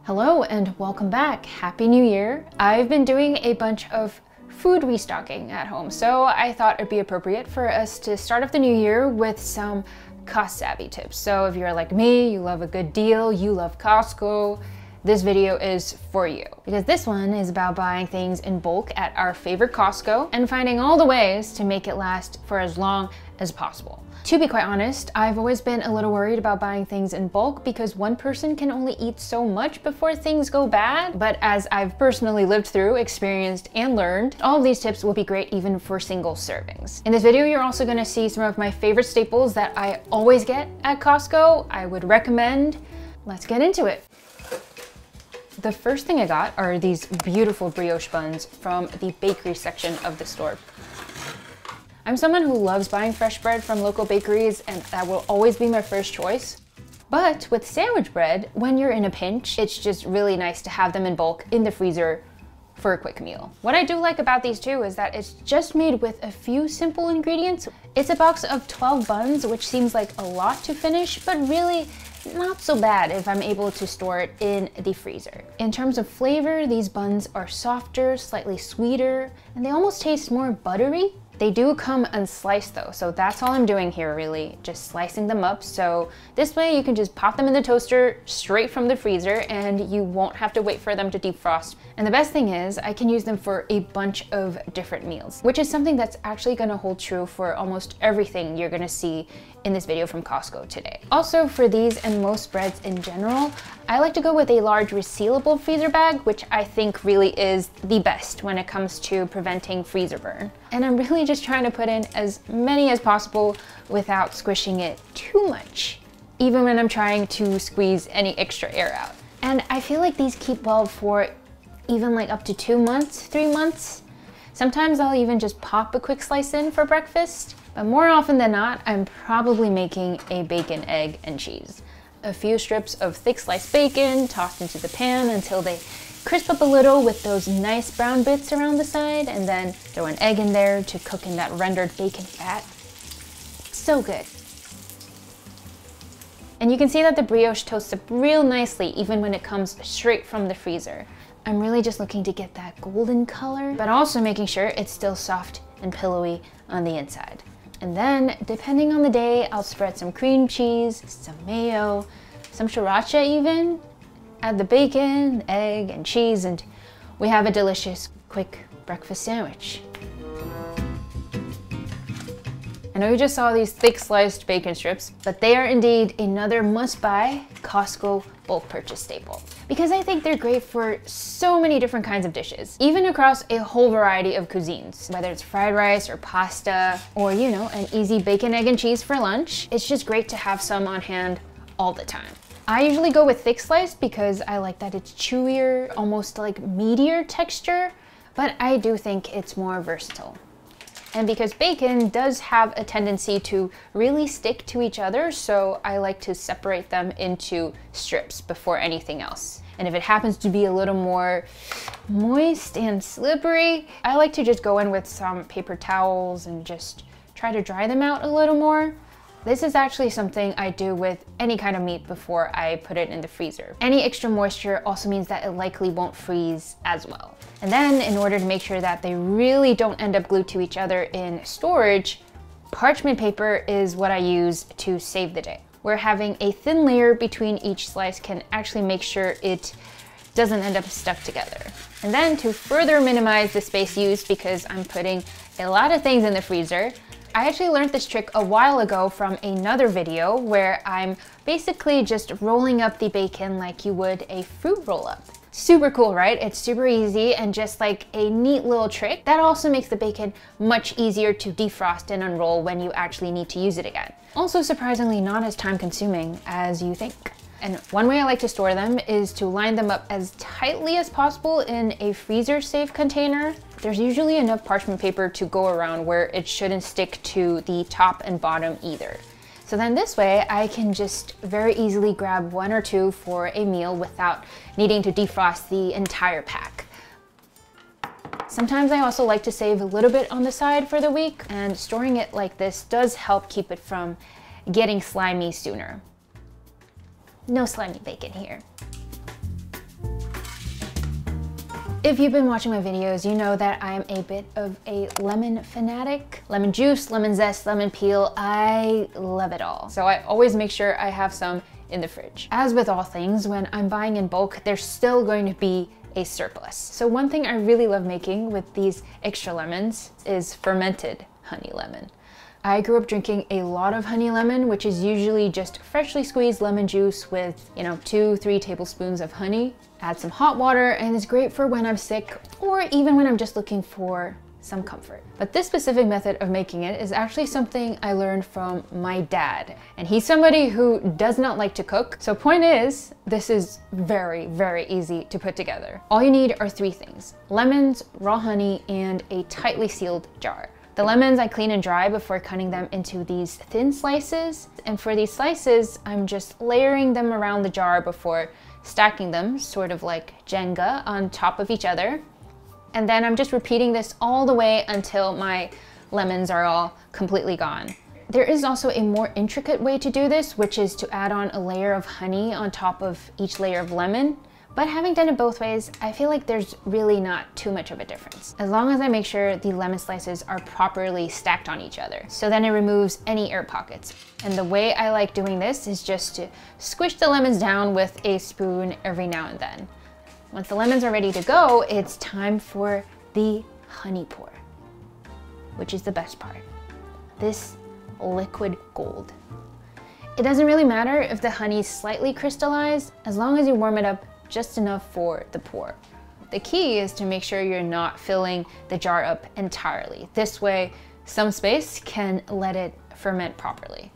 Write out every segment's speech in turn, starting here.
Hello and welcome back. Happy New Year. I've been doing a bunch of food restocking at home, so I thought it'd be appropriate for us to start off the new year with some cost-savvy tips. So if you're like me, you love a good deal, you love Costco, this video is for you. Because this one is about buying things in bulk at our favorite Costco and finding all the ways to make it last for as long as possible. To be quite honest, I've always been a little worried about buying things in bulk because one person can only eat so much before things go bad. But as I've personally lived through, experienced, and learned, all of these tips will be great even for single servings. In this video, you're also gonna see some of my favorite staples that I always get at Costco. I would recommend. Let's get into it. The first thing I got are these beautiful brioche buns from the bakery section of the store. I'm someone who loves buying fresh bread from local bakeries, and that will always be my first choice. But with sandwich bread, when you're in a pinch, it's just really nice to have them in bulk in the freezer for a quick meal. What I do like about these too is that it's just made with a few simple ingredients. It's a box of 12 buns, which seems like a lot to finish, but really not so bad if I'm able to store it in the freezer. In terms of flavor, these buns are softer, slightly sweeter, and they almost taste more buttery. They do come unsliced though, so that's all I'm doing here really, just slicing them up. So this way you can just pop them in the toaster straight from the freezer and you won't have to wait for them to defrost. And the best thing is I can use them for a bunch of different meals, which is something that's actually gonna hold true for almost everything you're gonna see in this video from Costco today. Also for these and most breads in general, I like to go with a large resealable freezer bag, which I think really is the best when it comes to preventing freezer burn. And I'm really just trying to put in as many as possible without squishing it too much, even when I'm trying to squeeze any extra air out. And I feel like these keep well for even like up to 2 months, 3 months. Sometimes I'll even just pop a quick slice in for breakfast, but more often than not, I'm probably making a bacon, egg, and cheese. A few strips of thick sliced bacon tossed into the pan until they crisp up a little with those nice brown bits around the side, and then throw an egg in there to cook in that rendered bacon fat. So good. And you can see that the brioche toasts up real nicely even when it comes straight from the freezer. I'm really just looking to get that golden color, but also making sure it's still soft and pillowy on the inside. And then, depending on the day, I'll spread some cream cheese, some mayo, some sriracha even, add the bacon, egg, and cheese, and we have a delicious, quick breakfast sandwich. I know you just saw these thick sliced bacon strips, but they are indeed another must-buy Costco bulk purchase staple. Because I think they're great for so many different kinds of dishes, even across a whole variety of cuisines. Whether it's fried rice or pasta, or you know, an easy bacon, egg, and cheese for lunch, it's just great to have some on hand all the time. I usually go with thick sliced because I like that it's chewier, almost like meatier texture, but I do think it's more versatile. And because bacon does have a tendency to really stick to each other, so I like to separate them into strips before anything else. And if it happens to be a little more moist and slippery, I like to just go in with some paper towels and just try to dry them out a little more. This is actually something I do with any kind of meat before I put it in the freezer. Any extra moisture also means that it likely won't freeze as well. And then in order to make sure that they really don't end up glued to each other in storage, parchment paper is what I use to save the day. Where having a thin layer between each slice can actually make sure it doesn't end up stuck together. And then to further minimize the space used, because I'm putting a lot of things in the freezer, I actually learned this trick a while ago from another video where I'm basically just rolling up the bacon like you would a fruit roll-up. Super cool, right? It's super easy and just like a neat little trick. That also makes the bacon much easier to defrost and unroll when you actually need to use it again. Also surprisingly not as time consuming as you think. And one way I like to store them is to line them up as tightly as possible in a freezer-safe container. There's usually enough parchment paper to go around where it shouldn't stick to the top and bottom either. So then this way I can just very easily grab 1 or 2 for a meal without needing to defrost the entire pack. Sometimes I also like to save a little bit on the side for the week, and storing it like this does help keep it from getting slimy sooner. No slimy bacon here. If you've been watching my videos, you know that I'm a bit of a lemon fanatic. Lemon juice, lemon zest, lemon peel, I love it all. So I always make sure I have some in the fridge. As with all things, when I'm buying in bulk, there's still going to be a surplus. So one thing I really love making with these extra lemons is fermented honey lemon. I grew up drinking a lot of honey lemon, which is usually just freshly squeezed lemon juice with, 2-3 tablespoons of honey. Add some hot water, and it's great for when I'm sick or even when I'm just looking for some comfort. But this specific method of making it is actually something I learned from my dad. And he's somebody who does not like to cook. So point is, this is very, very easy to put together. All you need are 3 things: lemons, raw honey, and a tightly sealed jar. The lemons I clean and dry before cutting them into these thin slices. And for these slices, I'm just layering them around the jar before stacking them, sort of like Jenga, on top of each other. And then I'm just repeating this all the way until my lemons are all completely gone. There is also a more intricate way to do this, which is to add on a layer of honey on top of each layer of lemon. But having done it both ways, I feel like there's really not too much of a difference, as long as I make sure the lemon slices are properly stacked on each other. So then it removes any air pockets. And the way I like doing this is just to squish the lemons down with a spoon every now and then. Once the lemons are ready to go, it's time for the honey pour, which is the best part. This liquid gold. It doesn't really matter if the honey is slightly crystallized, as long as you warm it up just enough for the pour. The key is to make sure you're not filling the jar up entirely. This way, some space can let it ferment properly.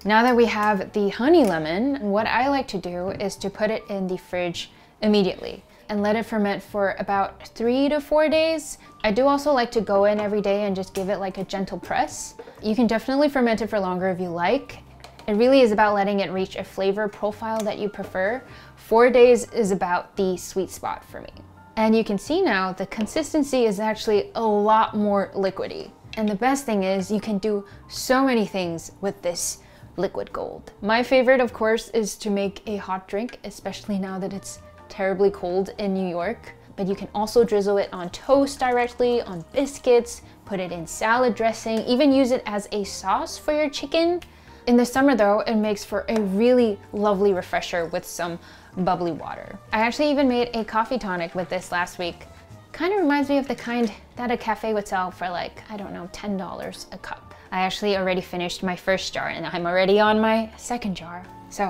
Now that we have the honey lemon, what I like to do is to put it in the fridge immediately and let it ferment for about 3 to 4 days. I do also like to go in every day and just give it like a gentle press. You can definitely ferment it for longer if you like. It really is about letting it reach a flavor profile that you prefer. 4 days is about the sweet spot for me. And you can see now the consistency is actually a lot more liquidy. And the best thing is you can do so many things with this liquid gold. My favorite, of course, is to make a hot drink, especially now that it's terribly cold in New York. But you can also drizzle it on toast directly, on biscuits, put it in salad dressing, even use it as a sauce for your chicken. In the summer though, it makes for a really lovely refresher with some bubbly water. I actually even made a coffee tonic with this last week. Kind of reminds me of the kind that a cafe would sell for like, I don't know, $10 a cup. I actually already finished my first jar and I'm already on my second jar. So,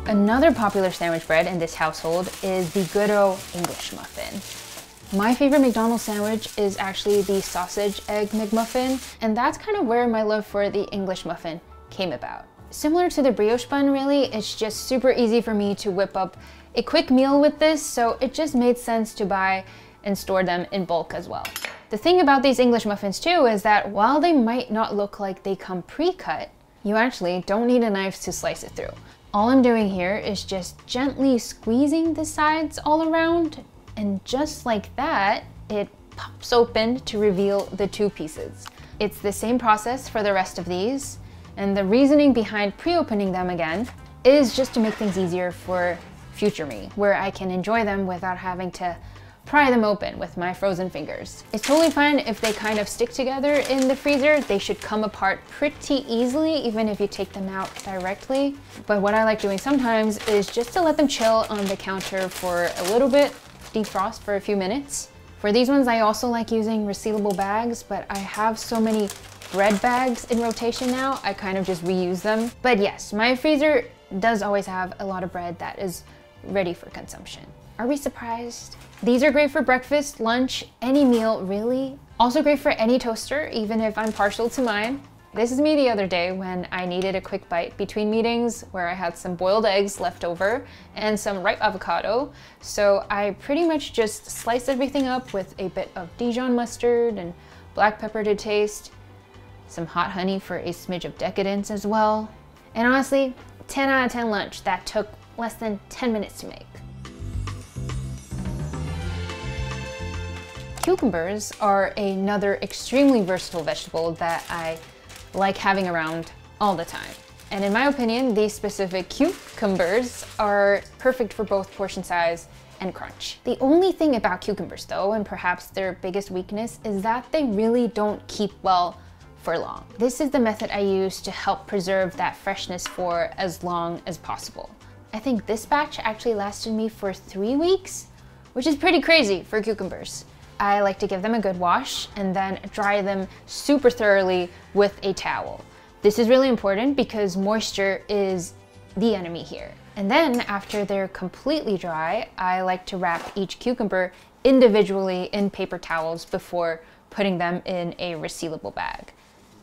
another popular sandwich bread in this household is the good old English muffin. My favorite McDonald's sandwich is actually the sausage egg McMuffin, and that's kind of where my love for the English muffin came about. Similar to the brioche bun really, it's just super easy for me to whip up a quick meal with this, so it just made sense to buy and store them in bulk as well. The thing about these English muffins too is that while they might not look like they come pre-cut, you actually don't need a knife to slice it through. All I'm doing here is just gently squeezing the sides all around, and just like that, it pops open to reveal the 2 pieces. It's the same process for the rest of these, and the reasoning behind pre-opening them again is just to make things easier for future me, where I can enjoy them without having to pry them open with my frozen fingers. It's totally fine if they kind of stick together in the freezer. They should come apart pretty easily, even if you take them out directly. But what I like doing sometimes is just to let them chill on the counter for a little bit, defrost for a few minutes. For these ones, I also like using resealable bags, but I have so many bread bags in rotation now, I kind of just reuse them. But yes, my freezer does always have a lot of bread that is ready for consumption. Are we surprised? These are great for breakfast, lunch, any meal really. Also great for any toaster, even if I'm partial to mine. This is me the other day when I needed a quick bite between meetings, where I had some boiled eggs left over and some ripe avocado. So I pretty much just sliced everything up with a bit of Dijon mustard and black pepper to taste, some hot honey for a smidge of decadence as well. And honestly, 10 out of 10 lunch that took less than 10 minutes to make. Cucumbers are another extremely versatile vegetable that I like having around all the time. And in my opinion, these specific cucumbers are perfect for both portion size and crunch. The only thing about cucumbers though, and perhaps their biggest weakness, is that they really don't keep well for long. This is the method I use to help preserve that freshness for as long as possible. I think this batch actually lasted me for 3 weeks, which is pretty crazy for cucumbers. I like to give them a good wash and then dry them super thoroughly with a towel. This is really important because moisture is the enemy here. And then after they're completely dry, I like to wrap each cucumber individually in paper towels before putting them in a resealable bag.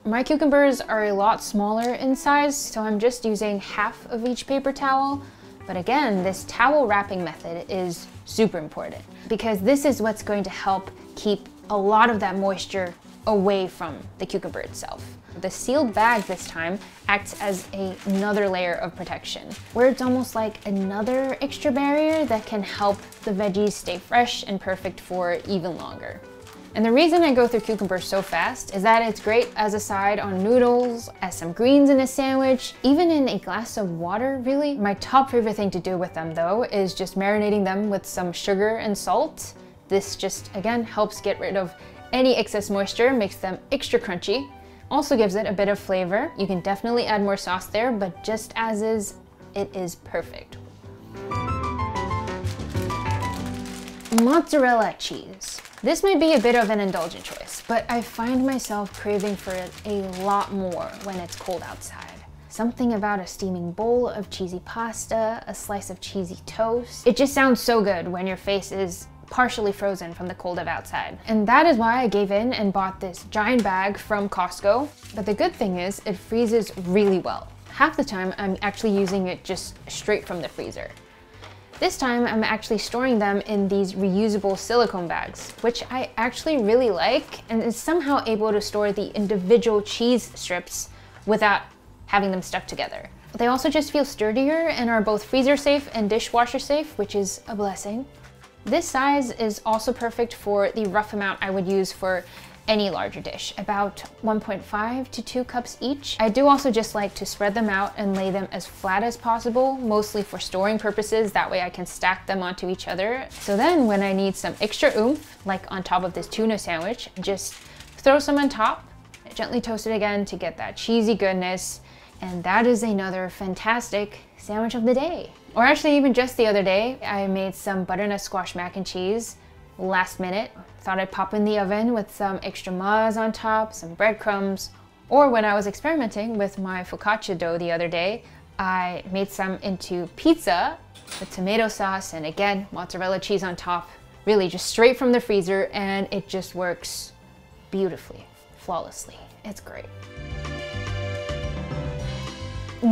My cucumbers are a lot smaller in size, so I'm just using half of each paper towel. But again, this towel wrapping method is super important because this is what's going to help keep a lot of that moisture away from the cucumber itself. The sealed bag this time acts as another layer of protection, where it's almost like another extra barrier that can help the veggies stay fresh and perfect for even longer. And the reason I go through cucumbers so fast is that it's great as a side on noodles, as some greens in a sandwich, even in a glass of water, really. My top favorite thing to do with them though is just marinating them with some sugar and salt. This just, again, helps get rid of any excess moisture, makes them extra crunchy. Also gives it a bit of flavor. You can definitely add more sauce there, but just as is, it is perfect. Mozzarella cheese. This may be a bit of an indulgent choice, but I find myself craving for it a lot more when it's cold outside. Something about a steaming bowl of cheesy pasta, a slice of cheesy toast. It just sounds so good when your face is partially frozen from the cold of outside. And that is why I gave in and bought this giant bag from Costco. But the good thing is it freezes really well. Half the time I'm actually using it just straight from the freezer. This time I'm actually storing them in these reusable silicone bags, which I actually really like, and is somehow able to store the individual cheese strips without having them stuck together. They also just feel sturdier and are both freezer safe and dishwasher safe, which is a blessing. This size is also perfect for the rough amount I would use for any larger dish, about 1.5 to 2 cups each. I do also just like to spread them out and lay them as flat as possible, mostly for storing purposes. That way I can stack them onto each other. So then when I need some extra oomph, like on top of this tuna sandwich, just throw some on top, gently toast it again to get that cheesy goodness. And that is another fantastic sandwich of the day. Or actually even just the other day, I made some butternut squash mac and cheese last minute. Thought I'd pop in the oven with some extra mozz on top, some breadcrumbs. Or when I was experimenting with my focaccia dough the other day, I made some into pizza with tomato sauce and again, mozzarella cheese on top. Really just straight from the freezer, and it just works beautifully, flawlessly. It's great.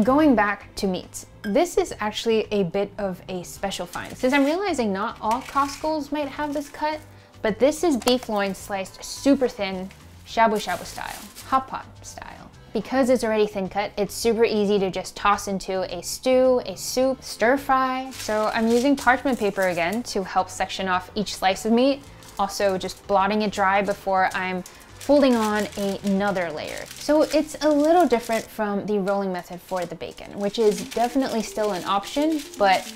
Going back to meats, this is actually a bit of a special find, since I'm realizing not all Costco's might have this cut, but this is beef loin sliced super thin, shabu shabu style, hot pot style. Because it's already thin cut, it's super easy to just toss into a stew, a soup, stir fry. So I'm using parchment paper again to help section off each slice of meat, also just blotting it dry before I'm folding on another layer. So it's a little different from the rolling method for the bacon, which is definitely still an option, but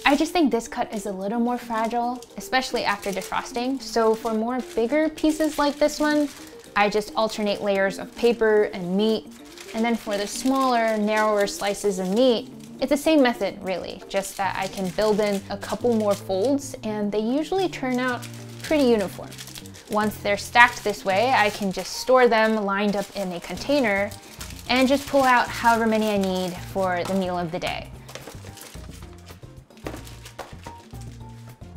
I just think this cut is a little more fragile, especially after defrosting. So for more bigger pieces like this one, I just alternate layers of paper and meat. And then for the smaller, narrower slices of meat, it's the same method really, just that I can build in a couple more folds and they usually turn out pretty uniform. Once they're stacked this way, I can just store them lined up in a container and just pull out however many I need for the meal of the day.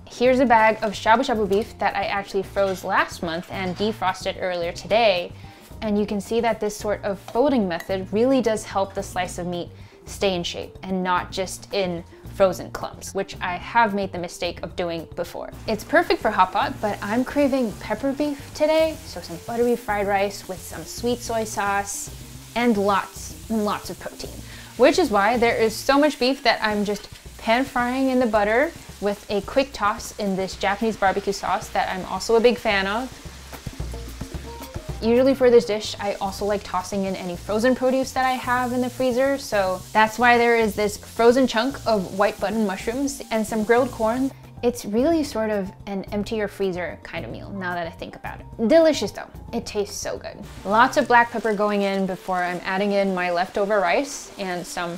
Here's a bag of shabu shabu beef that I actually froze last month and defrosted earlier today. And you can see that this sort of folding method really does help the slice of meat stay in shape and not just in frozen clumps, which I have made the mistake of doing before. It's perfect for hot pot, but I'm craving pepper beef today, so some buttery fried rice with some sweet soy sauce and lots and lots of protein, which is why there is so much beef that I'm just pan frying in the butter with a quick toss in this Japanese barbecue sauce that I'm also a big fan of. Usually for this dish, I also like tossing in any frozen produce that I have in the freezer. So that's why there is this frozen chunk of white button mushrooms and some grilled corn. It's really sort of an empty your freezer kind of meal now that I think about it. Delicious though. It tastes so good. Lots of black pepper going in before I'm adding in my leftover rice and some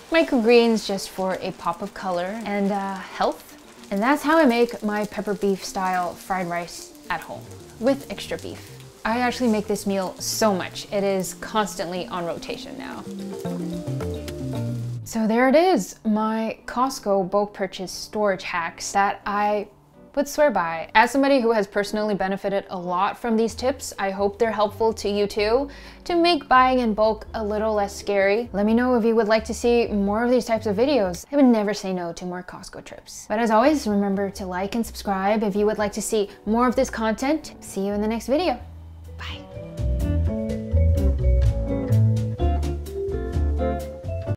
microgreens just for a pop of color and health. And that's how I make my pepper beef style fried rice at home with extra beef. I actually make this meal so much. It is constantly on rotation now. So there it is, my Costco bulk purchase storage hacks that I would swear by. As somebody who has personally benefited a lot from these tips, I hope they're helpful to you too, to make buying in bulk a little less scary. Let me know if you would like to see more of these types of videos. I would never say no to more Costco trips. But as always, remember to like and subscribe if you would like to see more of this content. See you in the next video. Bye.